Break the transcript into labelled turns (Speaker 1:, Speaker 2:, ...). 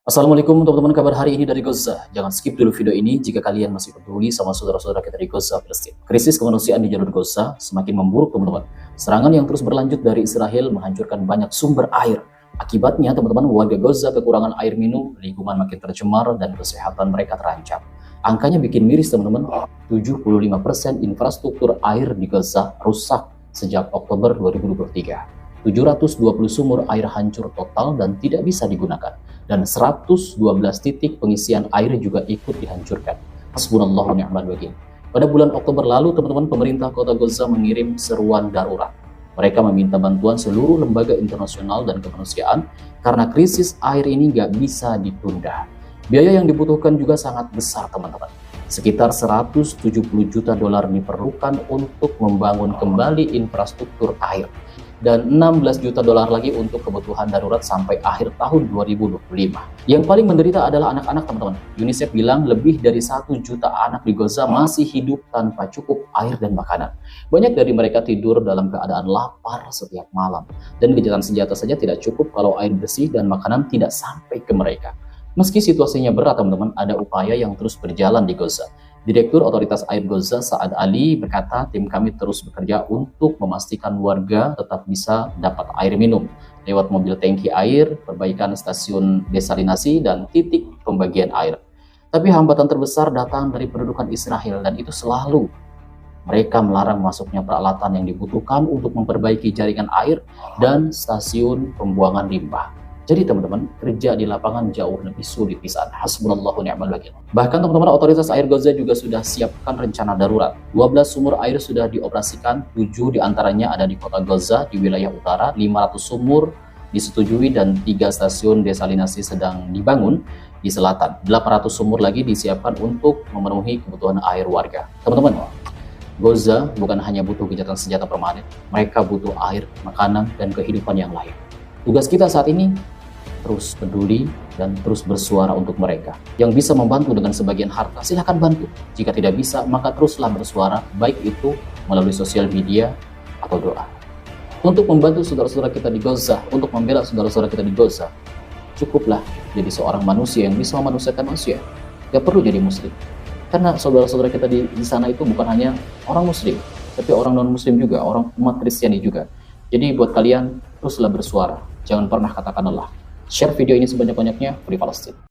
Speaker 1: Assalamualaikum teman-teman, kabar hari ini dari Gaza. Jangan skip dulu video ini jika kalian masih peduli sama saudara-saudara kita di Gaza, Palestina. Krisis kemanusiaan di jalur Gaza semakin memburuk teman-teman. Serangan yang terus berlanjut dari Israel menghancurkan banyak sumber air. Akibatnya teman-teman, warga Gaza kekurangan air minum, lingkungan makin tercemar, dan kesehatan mereka terancam. Angkanya bikin miris teman-teman, 75% infrastruktur air di Gaza rusak sejak Oktober 2023. 720 sumur air hancur total dan tidak bisa digunakan. Dan 112 titik pengisian air juga ikut dihancurkan. Hasbunallahu wa ni'mal wakil. Pada bulan Oktober lalu, teman-teman, pemerintah kota Gaza mengirim seruan darurat. Mereka meminta bantuan seluruh lembaga internasional dan kemanusiaan karena krisis air ini nggak bisa ditunda. Biaya yang dibutuhkan juga sangat besar, teman-teman. Sekitar 170 juta dolar diperlukan untuk membangun kembali infrastruktur air. Dan 16 juta dolar lagi untuk kebutuhan darurat sampai akhir tahun 2025. Yang paling menderita adalah anak-anak, teman-teman. UNICEF bilang lebih dari 1 juta anak di Gaza masih hidup tanpa cukup air dan makanan. Banyak dari mereka tidur dalam keadaan lapar setiap malam. Dan gencatan senjata saja tidak cukup kalau air bersih dan makanan tidak sampai ke mereka. Meski situasinya berat, teman-teman, ada upaya yang terus berjalan di Gaza. Direktur Otoritas Air Gaza, Saad Ali, berkata, tim kami terus bekerja untuk memastikan warga tetap bisa dapat air minum lewat mobil tangki air, perbaikan stasiun desalinasi, dan titik pembagian air. Tapi hambatan terbesar datang dari pendudukan Israel, dan itu selalu mereka melarang masuknya peralatan yang dibutuhkan untuk memperbaiki jaringan air dan stasiun pembuangan limbah. Jadi teman-teman, kerja di lapangan jauh lebih sulit di sana. Hasbunallahu wa ni'mal wakil. Bahkan teman-teman, otoritas air Gaza juga sudah siapkan rencana darurat. 12 sumur air sudah dioperasikan, 7 diantaranya ada di kota Gaza di wilayah utara, 500 sumur disetujui dan 3 stasiun desalinasi sedang dibangun di selatan. 800 sumur lagi disiapkan untuk memenuhi kebutuhan air warga. Teman-teman, Gaza bukan hanya butuh gencatan senjata permanen, mereka butuh air, makanan, dan kehidupan yang lain. Tugas kita saat ini terus peduli dan terus bersuara untuk mereka. Yang bisa membantu dengan sebagian harta, silahkan bantu. Jika tidak bisa, maka teruslah bersuara, baik itu melalui sosial media atau doa. Untuk membantu saudara-saudara kita di Gaza, untuk membela saudara-saudara kita di Gaza, cukuplah jadi seorang manusia yang bisa memanusiakan manusia. Gak perlu jadi muslim. Karena saudara-saudara kita di sana itu bukan hanya orang muslim, tapi orang non-muslim juga, orang umat Kristiani juga. Jadi buat kalian, teruslah bersuara. Jangan pernah katakan lelah. Share video ini sebanyak-banyaknya, Free Palestine.